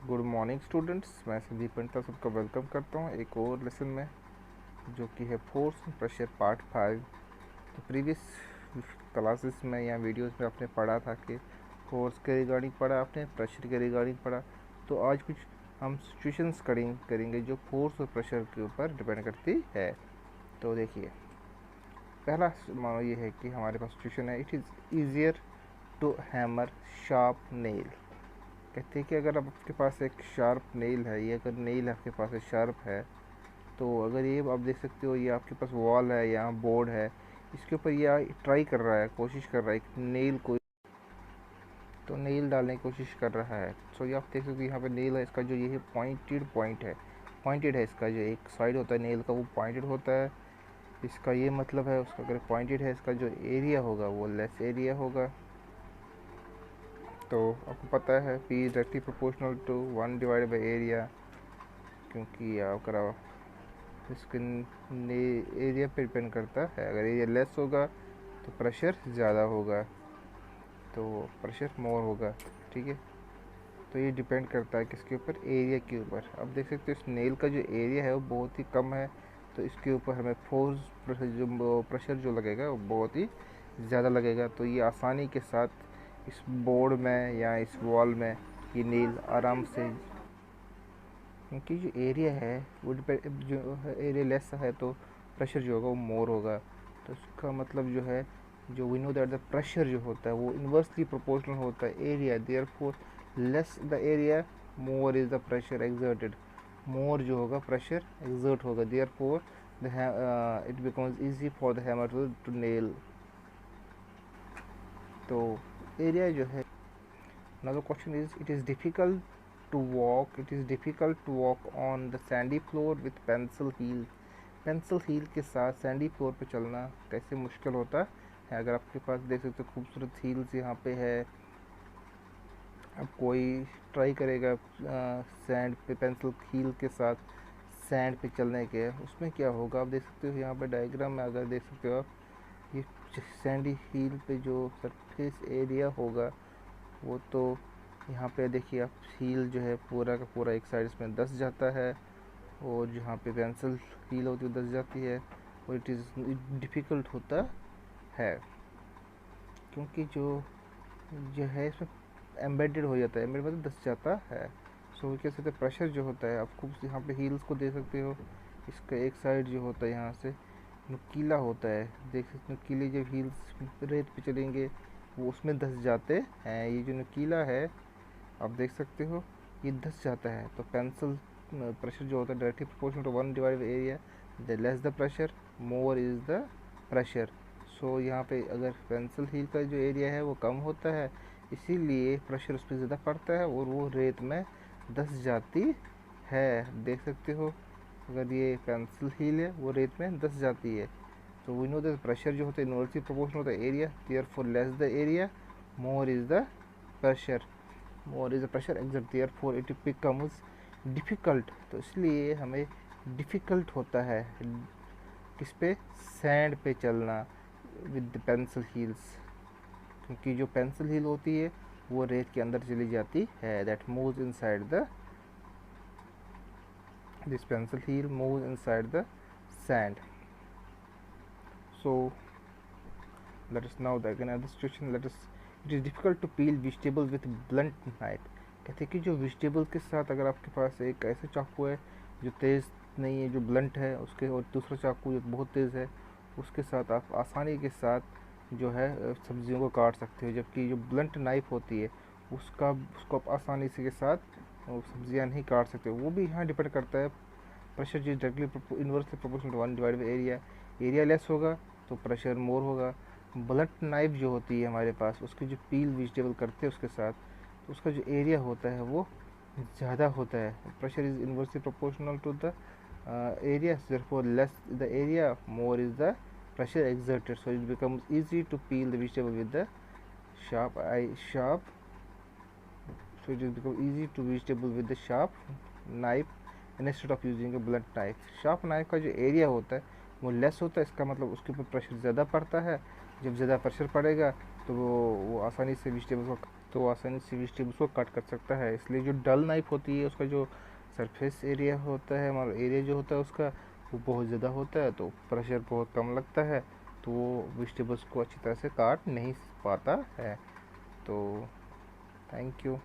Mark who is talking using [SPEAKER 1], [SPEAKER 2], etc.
[SPEAKER 1] Good morning students, मैं संदीप पंडिता सबका welcome करता हूँ एक और लेसन में, जो कि है फोर्स एंड प्रेशर पार्ट 5। तो प्रीवियस क्लासेस में या वीडियोस में आपने पढ़ा था कि फोर्स के रिगार्डिंग पढ़ा, आपने प्रेशर के रिगार्डिंग पढ़ा। तो आज कुछ हम सिचुएशंस करेंगे जो फोर्स और प्रेशर के ऊपर डिपेंड करती है। तो देखिए, पहला मानो ये है कि हमारे पास सिचुएशन है, it is easier to hammer sharp nail. कहते हैं कि अगर आपके पास एक शार्प नेल है, ये अगर नेल आपके पास शार्प है, तो अगर ये आप देख सकते हो, ये आपके पास वॉल है, यहाँ बोर्ड है, इसके ऊपर ये ट्राई कर रहा है, कोशिश कर रहा है एक नेल को, तो नेल डालने की कोशिश कर रहा है। सो ये आप देख सकते हो, यहाँ पे नेल है, इसका जो ये पॉइंटेड पॉइंट है, पॉइंटेड है, इसका जो एक साइड होता है नेल का वो पॉइंटेड होता है। इसका ये मतलब है, उसका अगर पॉइंटेड है, इसका जो एरिया होगा वो लेस एरिया होगा। तो आपको पता है P is directly proportional to 1 divided by area, क्योंकि अगर इसके एरिया पे डिपेंड करता है। अगर एरिया लेस होगा तो प्रेशर ज़्यादा होगा, तो प्रेशर मोर होगा। ठीक है, तो ये डिपेंड करता है किसके ऊपर, एरिया के ऊपर। अब देख सकते हो इस नेल का जो एरिया है वो बहुत ही कम है, तो इसके ऊपर हमें फोर्स प्रेशर जो लगेगा वो बहुत ही ज़्यादा लगेगा। तो ये आसानी के साथ इस बोर्ड में या इस वॉल में ये नेल आराम से, क्योंकि जो एरिया है वो जो एरिया लेस है तो प्रेशर जो होगा वो मोर होगा। तो इसका मतलब जो है, जो we know that the pressure जो होता है वो इन्वर्सली प्रोपोर्शनल होता है area, therefore less the area more is the pressure exerted. More जो होगा प्रेशर एक्सर्ट होगा, therefore it becomes easy for the hammer to nail. तो एरिया जो है, another question is, it is difficult to walk on the sandy floor with pencil heel। Pencil heel के साथ Sandy floor पे चलना कैसे मुश्किल होता है। अगर आपके पास देख सकते हो खूबसूरत हील्स यहाँ पे है, अब कोई ट्राई करेगा सैंड पे पेंसिल हील के साथ सैंड पे चलने के, उसमें क्या होगा आप देख सकते हो यहाँ पे डायग्राम में। अगर देख सकते हो आप, ये सैंडी हील पे जो सरफेस एरिया होगा वो तो यहाँ पे देखिए आप, हील जो है पूरा का पूरा एक साइड इसमें दस जाता है, और जहाँ पे पेंसिल हील होती है वो दस जाती है, और इट इज़ डिफ़िकल्ट होता है, क्योंकि जो है इसमें एम्बेडेड हो जाता है, एम्बेड मतलब दस जाता है। सो क्या कहते हैं, प्रेशर जो होता है, आप खूब यहाँ पे हील्स को देख सकते हो, इसका एक साइड जो होता है यहाँ से नुकीला होता है, देख सकते हो नुकीले जब हील्स रेत पे चलेंगे वो उसमें धंस जाते हैं। ये जो नुकीला है आप देख सकते हो ये धंस जाता है। तो पेंसिल प्रेशर जो होता है directly proportional to 1 divide by area, the less the pressure more is the pressure. So यहाँ पे अगर पेंसिल हील का जो एरिया है वो कम होता है, इसीलिए प्रेशर उस पर ज़्यादा पड़ता है और वो रेत में धंस जाती है। देख सकते हो, अगर ये पेंसिल हील है वो रेत में धंस जाती है। तो वी नो द प्रेशर जो होता है इनवर्सली प्रोपोर्शनल होता है area, therefore less the area more is the pressure, more is the pressure exert, therefore it becomes difficult. तो इसलिए हमें डिफ़िकल्ट होता है किस पे, सैंड पे चलना विद पेंसिल हील्स, क्योंकि जो पेंसिल हील होती है वो रेत के अंदर चली जाती है, that moves inside the, this pencil heel moves inside the sand. So let us now the another situation, let us, it is difficult to peel vegetables with blunt knife। कहते हैं कि जो वेजिटेबल के साथ अगर आपके पास एक ऐसा चाकू है जो तेज़ नहीं है, जो ब्लंट है उसके, और दूसरा चाकू जो बहुत तेज़ है, उसके साथ आप आसानी के साथ जो है सब्जियों को काट सकते हो। जबकि जो ब्लंट नाइफ होती है उसको आप आसानी से के साथ सब्जियां नहीं काट सकते। वो भी यहाँ डिपेंड करता है, प्रेशर जो directly inversely proportional to 1 divide by area, area less होगा तो प्रेशर मोर होगा। ब्लंट नाइफ जो होती है हमारे पास, उसकी जो पील वेजिटेबल करते हैं उसके साथ, तो उसका जो एरिया होता है वो ज़्यादा होता है, pressure is inversely proportional to the area, therefore less the area more is the pressure exerted, so it becomes easy to peel the vegetable with the sharp, so it becomes easy to vegetable with the sharp knife instead of using a blunt knife। Sharp knife का जो area होता है वो less होता है, इसका मतलब उसके ऊपर प्रेशर ज़्यादा पड़ता है। जब ज़्यादा प्रेशर पड़ेगा तो वो आसानी से वेजिटेबल को तो वो आसानी से वेजिटेबल्स को कट कर सकता है। इसलिए जो डल नाइफ होती है उसका जो सरफेस एरिया होता है, हमारा एरिया जो होता है उसका, वो बहुत ज़्यादा होता है, तो प्रेशर बहुत कम लगता है, तो वो वेजिटेबल्स को अच्छी तरह से काट नहीं पाता है। तो थैंक यू।